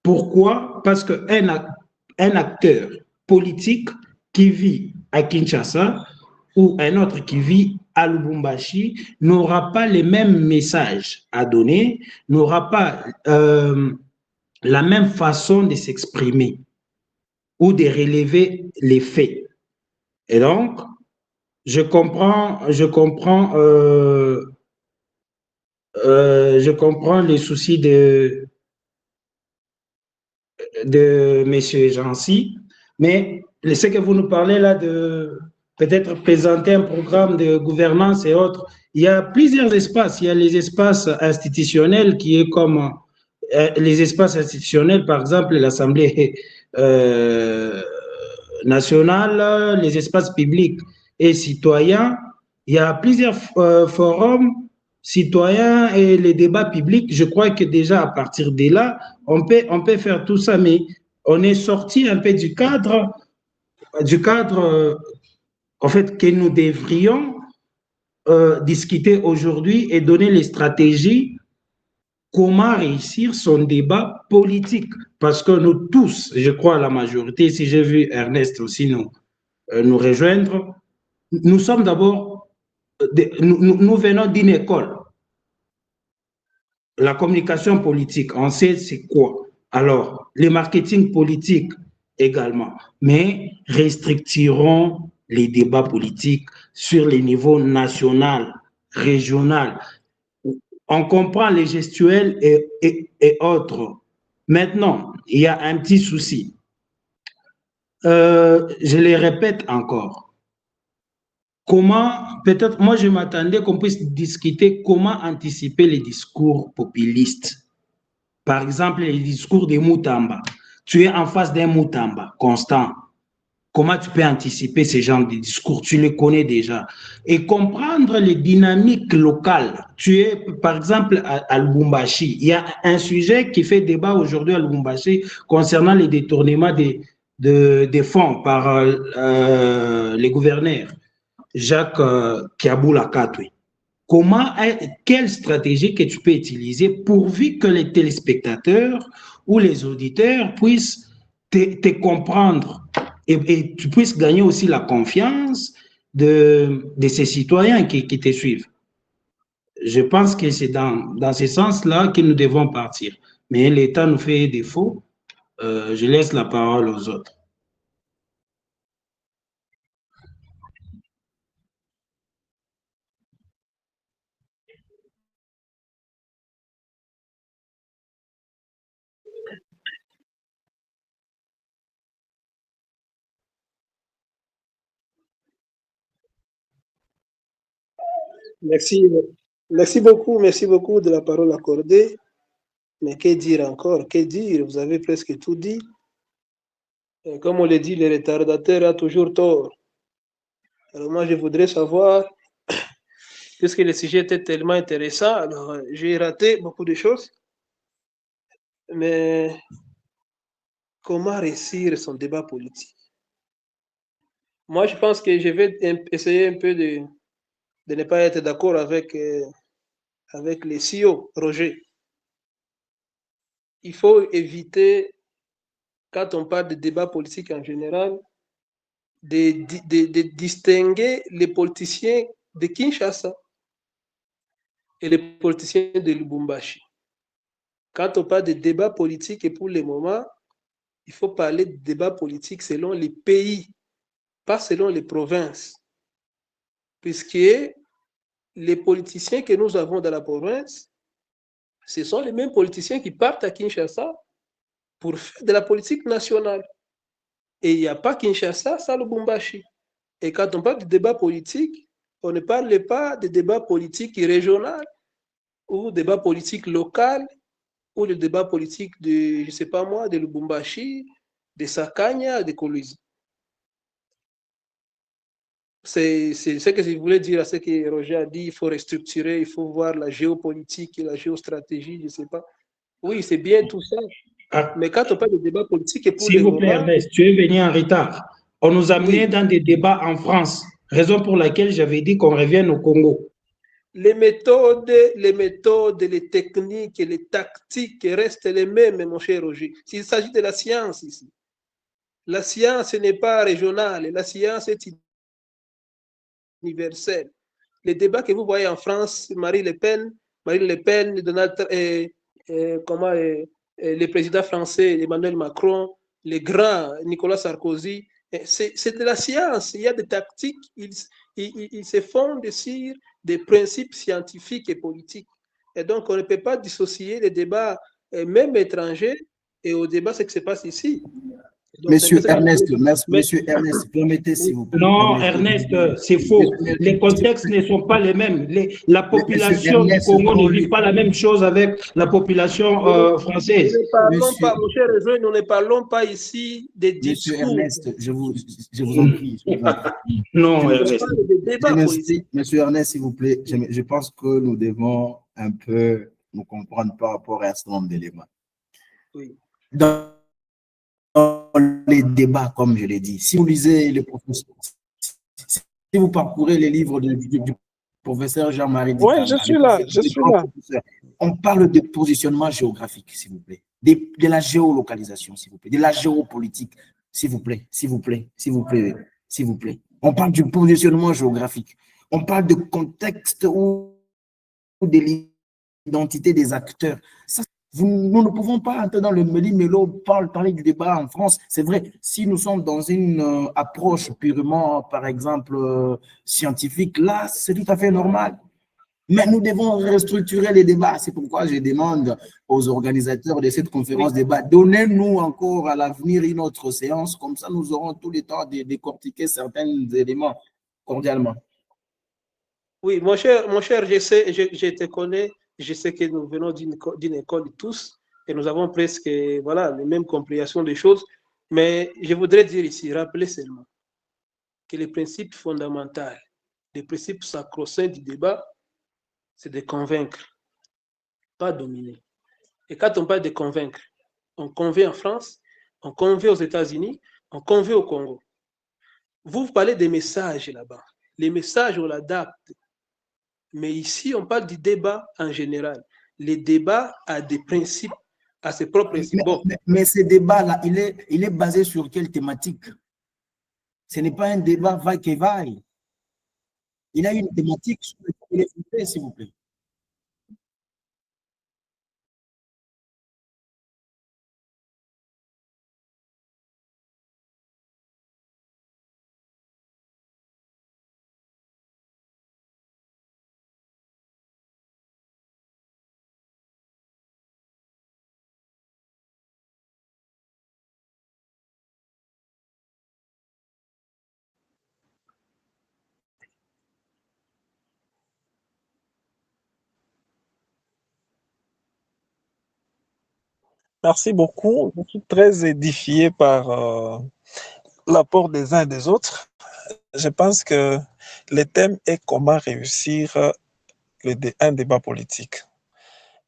Pourquoi? Parce qu'un acteur politique qui vit à Kinshasa ou un autre qui vit à Lubumbashi n'aura pas les mêmes messages à donner, n'aura pas la même façon de s'exprimer ou de relever les faits. Et donc, je comprends les soucis de M. Jancy, mais ce que vous nous parlez là de peut-être présenter un programme de gouvernance et autres, il y a plusieurs espaces. Il y a les espaces institutionnels qui est comme les espaces institutionnels, par exemple l'Assemblée nationale, les espaces publics et citoyens. Il y a plusieurs forums citoyens et les débats publics. Je crois que déjà à partir de là, on peut faire tout ça, mais on est sorti un peu du cadre en fait, que nous devrions discuter aujourd'hui et donner les stratégies comment réussir son débat politique. Parce que nous tous, je crois la majorité, si j'ai vu Ernest aussi nous rejoindre, nous sommes d'abord, nous venons d'une école. La communication politique, on sait c'est quoi. Alors, le marketing politique également, mais restricterons les débats politiques sur les niveaux national, régional. On comprend les gestuels et autres. Maintenant, il y a un petit souci. Je les répète encore. Comment, peut-être, moi je m'attendais qu'on puisse discuter comment anticiper les discours populistes. Par exemple, les discours des Moutamba. Tu es en face d'un Moutamba constant. Comment tu peux anticiper ce genre de discours? Tu les connais déjà. Et comprendre les dynamiques locales. Tu es, par exemple, à Lubumbashi. Il y a un sujet qui fait débat aujourd'hui à Lubumbashi concernant les détournements des fonds par les gouverneurs. Jacques Kiaboula Katwe. Quelle stratégie que tu peux utiliser pourvu que les téléspectateurs ou les auditeurs puissent te comprendre et tu puisses gagner aussi la confiance de ces citoyens qui te suivent. Je pense que c'est dans ce sens-là que nous devons partir. Mais l'État nous fait défaut. Je laisse la parole aux autres.
Merci, merci beaucoup de la parole accordée. Mais que dire encore? Que dire? Vous avez presque tout dit. Et comme on le dit, le retardateur a toujours tort. Alors moi, je voudrais savoir, puisque le sujet était tellement intéressant, alors j'ai raté beaucoup de choses. Mais comment réussir son débat politique? Moi, je pense que je vais essayer un peu de ne pas être d'accord avec le CEO, Roger. Il faut éviter, quand on parle de débat politique en général, de distinguer les politiciens de Kinshasa et les politiciens de Lubumbashi. Quand on parle de débat politique, et pour le moment, il faut parler de débat politique selon les pays, pas selon les provinces. Puisque les politiciens que nous avons dans la province, ce sont les mêmes politiciens qui partent à Kinshasa pour faire de la politique nationale. Et il n'y a pas Kinshasa sans Lubumbashi. Et quand on parle de débat politique, On ne parle pas de débats politiques régionaux ou débats politiques locaux ou de débats politiques de, je ne sais pas moi, de Lubumbashi, de Sakanya, de Kolwezi. C'est ce que je voulais dire à ce que Roger a dit, il faut restructurer, il faut voir la géopolitique et la géostratégie, je ne sais pas. Oui, c'est bien tout ça.
Ah,
Mais quand on parle de débat politique et pour
s'il
le
vous plaît,
moment,
Ernest, tu es venu en retard. On nous amenait
oui,
dans des débats en France, raison pour laquelle j'avais dit qu'on revienne au Congo.
les méthodes, les techniques et les tactiques restent les mêmes, mon cher Roger. S'il s'agit de la science ici, la science n'est pas régionale, la science est universelle. Les débats que vous voyez en France, Marine Le Pen, Donald, comment, le président français Emmanuel Macron, les grands Nicolas Sarkozy, c'est de la science. Il y a des tactiques, ils se fondent sur des principes scientifiques et politiques. Et donc, on ne peut pas dissocier les débats, même étrangers, et au débat, ce qui se passe ici. Donc,
Monsieur Ernest, Monsieur Ernest, permettez
oui.
s'il vous plaît.
Non,
Permettez.
Ernest, c'est faux. Les contextes ne sont pas les mêmes. La population du Congo ne vit pas la même chose avec la population française.
Nous ne parlons pas, mon cher Réseau, nous ne parlons pas ici des
Monsieur
discours.
Ernest, je vous en prie.
Non,
Je
Ernest.
parle des débats politiques.
Monsieur Ernest, s'il vous plaît, je pense que nous devons un peu nous comprendre par rapport à un certain nombre d'éléments.
Oui.
Dans les débats, comme je l'ai dit, si vous lisez les professeurs, si vous parcourez les livres du professeur Jean-Marie Dicamba,
Oui, je suis là, je suis là.
On parle de positionnement géographique, s'il vous plaît, de la géolocalisation, s'il vous plaît, de la géopolitique, s'il vous plaît, s'il vous plaît, s'il vous plaît, s'il vous plaît. On parle du positionnement géographique. On parle de contexte ou de l'identité des acteurs. Ça, nous ne pouvons pas entrer dans le méli-mélo, parler du débat en France. C'est vrai, si nous sommes dans une approche purement, par exemple, scientifique, là, c'est tout à fait normal. Mais nous devons restructurer les débats. C'est pourquoi je demande aux organisateurs de cette conférence débat, donnez-nous encore à l'avenir une autre séance, comme ça nous aurons tout le temps de décortiquer certains éléments cordialement.
Oui, mon cher, je te connais, je sais que nous venons d'une école tous et nous avons presque voilà, les mêmes compréhensions des choses. Mais je voudrais dire ici, rappeler seulement que les principes fondamentaux, les principes sacro-saints du débat, c'est de convaincre, pas dominer. Et quand on parle de convaincre, on convainc en France, on convainc aux États-Unis, on convainc au Congo. Vous parlez des messages là-bas. Les messages, on l'adapte. Mais ici, on parle du débat en général. Le débat a des principes, a ses propres principes.
Mais ce débat-là, il est basé sur quelle thématique? Ce n'est pas un débat vaille-que-vaille. Il a une thématique sur laquelle il est fondé, s'il vous plaît.
Merci beaucoup. Je suis très édifié par l'apport des uns et des autres. Je pense que le thème est comment réussir un débat politique.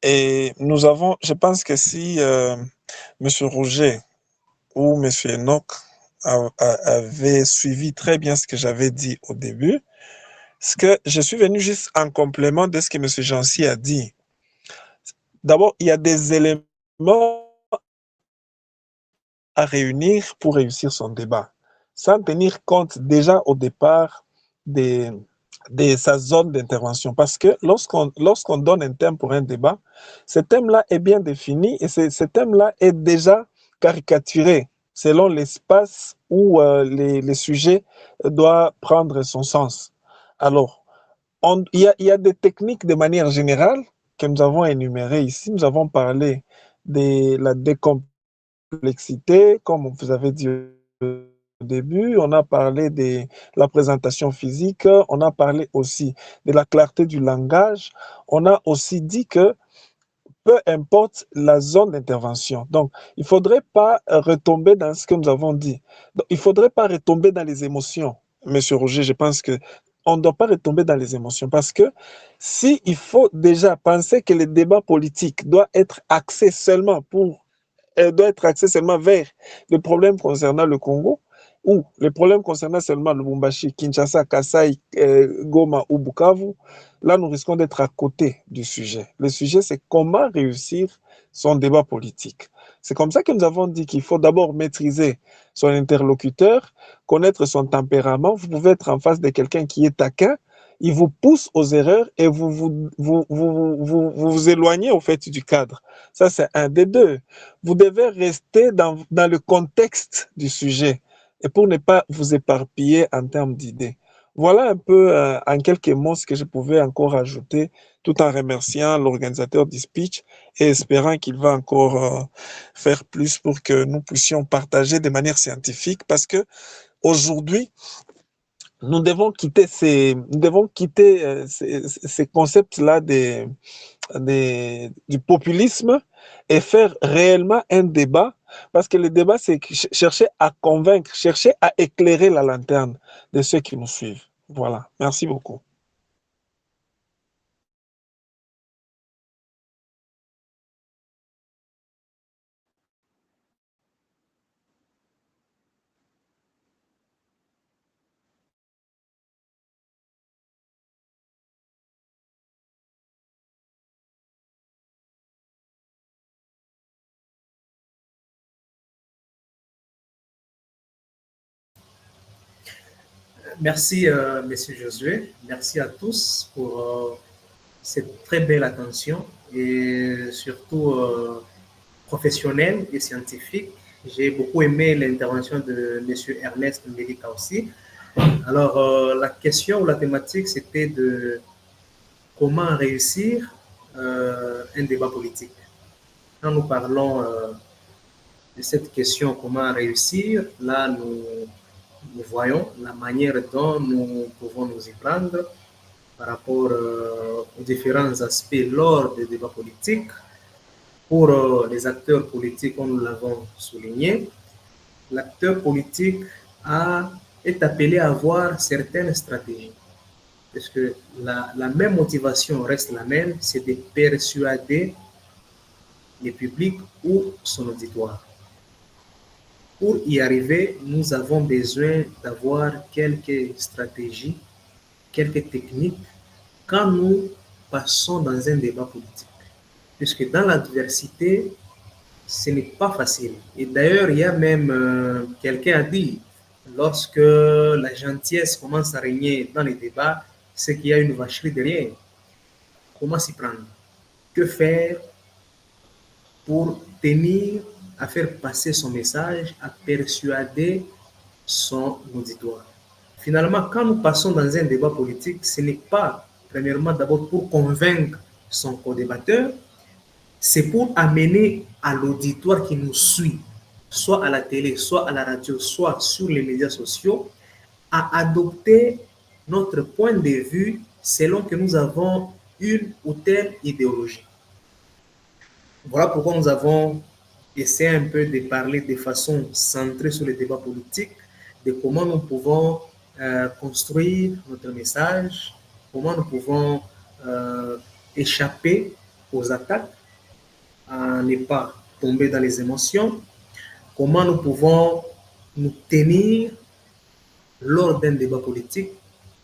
Et nous avons, je pense que si M. Rouget ou M. Enoch avaient suivi très bien ce que j'avais dit au début, ce que je suis venu juste en complément de ce que M. Jancy a dit. D'abord, il y a des éléments à réunir pour réussir son débat, sans tenir compte déjà au départ de sa zone d'intervention. Parce que lorsqu'on donne un thème pour un débat, ce thème-là est bien défini et ce thème-là est déjà caricaturé selon l'espace où les sujets doivent prendre son sens. Alors, il y a des techniques de manière générale que nous avons énumérées ici. Nous avons parlé de la décomplexité, comme vous avez dit début, on a parlé de la présentation physique, on a parlé aussi de la clarté du langage, on a aussi dit que peu importe la zone d'intervention. Donc, il ne faudrait pas retomber dans ce que nous avons dit. Donc, il ne faudrait pas retomber dans les émotions. Monsieur Roger, je pense que on ne doit pas retomber dans les émotions parce que si il faut déjà penser que le débat politique doit être axé seulement vers les problèmes concernant le Congo ou les problèmes concernant seulement Lubumbashi, Kinshasa, Kasai, Goma ou Bukavu, là nous risquons d'être à côté du sujet. Le sujet, c'est comment réussir son débat politique. C'est comme ça que nous avons dit qu'il faut d'abord maîtriser son interlocuteur, connaître son tempérament. Vous pouvez être en face de quelqu'un qui est taquin, il vous pousse aux erreurs et vous éloignez au fait du cadre. Ça, c'est un des deux. Vous devez rester dans le contexte du sujet et pour ne pas vous éparpiller en termes d'idées. Voilà un peu en quelques mots ce que je pouvais encore ajouter tout en remerciant l'organisateur du speech et espérant qu'il va encore faire plus pour que nous puissions partager de manière scientifique parce que aujourd'hui, nous devons quitter ces concepts-là du populisme et faire réellement un débat, parce que le débat, c'est chercher à convaincre, chercher à éclairer la lanterne de ceux qui nous suivent. Voilà, merci beaucoup.
Merci, Monsieur Josué. Merci à tous pour cette très belle attention et surtout professionnelle et scientifique. J'ai beaucoup aimé l'intervention de Monsieur Ernest Mbelika aussi. Alors, la question ou la thématique, c'était de comment réussir un débat politique. Quand nous parlons de cette question, comment réussir, là, nous voyons la manière dont nous pouvons nous y prendre par rapport aux différents aspects lors des débats politiques. Pour les acteurs politiques, comme nous l'avons souligné, l'acteur politique est appelé à avoir certaines stratégies. Parce que la même motivation reste la même, c'est de persuader le public ou son auditoire. Pour y arriver, nous avons besoin d'avoir quelques stratégies, quelques techniques quand nous passons dans un débat politique. Puisque dans l'adversité, ce n'est pas facile. Et d'ailleurs, il y a même quelqu'un a dit, lorsque la gentillesse commence à régner dans les débats, c'est qu'il y a une vacherie derrière. Comment s'y prendre? Que faire pour tenir à faire passer son message, à persuader son auditoire? Finalement, quand nous passons dans un débat politique, ce n'est pas, premièrement, d'abord pour convaincre son co-débatteur, c'est pour amener à l'auditoire qui nous suit, soit à la télé, soit à la radio, soit sur les médias sociaux, à adopter notre point de vue selon que nous avons une ou telle idéologie. Voilà pourquoi nous avons essayé un peu de parler de façon centrée sur le débat politique, de comment nous pouvons construire notre message, comment nous pouvons échapper aux attaques, à ne pas tomber dans les émotions, comment nous pouvons nous tenir lors d'un débat politique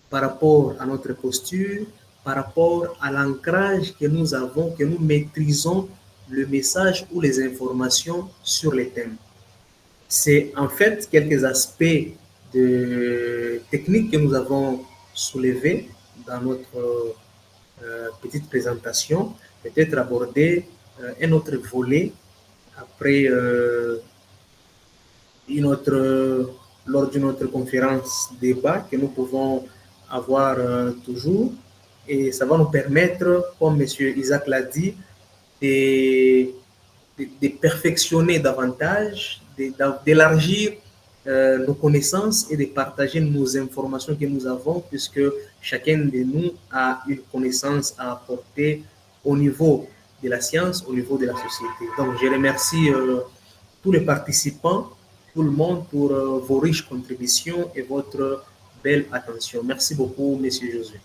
par rapport à notre posture, par rapport à l'ancrage que nous avons, que nous maîtrisons le message ou les informations sur les thèmes. C'est en fait quelques aspects de techniques que nous avons soulevés dans notre petite présentation, peut-être aborder un autre volet après lors d'une autre conférence débat que nous pouvons avoir toujours, et ça va nous permettre, comme M. Isaac l'a dit, de perfectionner davantage, d'élargir nos connaissances et de partager nos informations que nous avons, puisque chacun de nous a une connaissance à apporter au niveau de la science, au niveau de la société. Donc, je remercie tous les participants, tout le monde pour vos riches contributions et votre belle attention. Merci beaucoup, Monsieur Josué.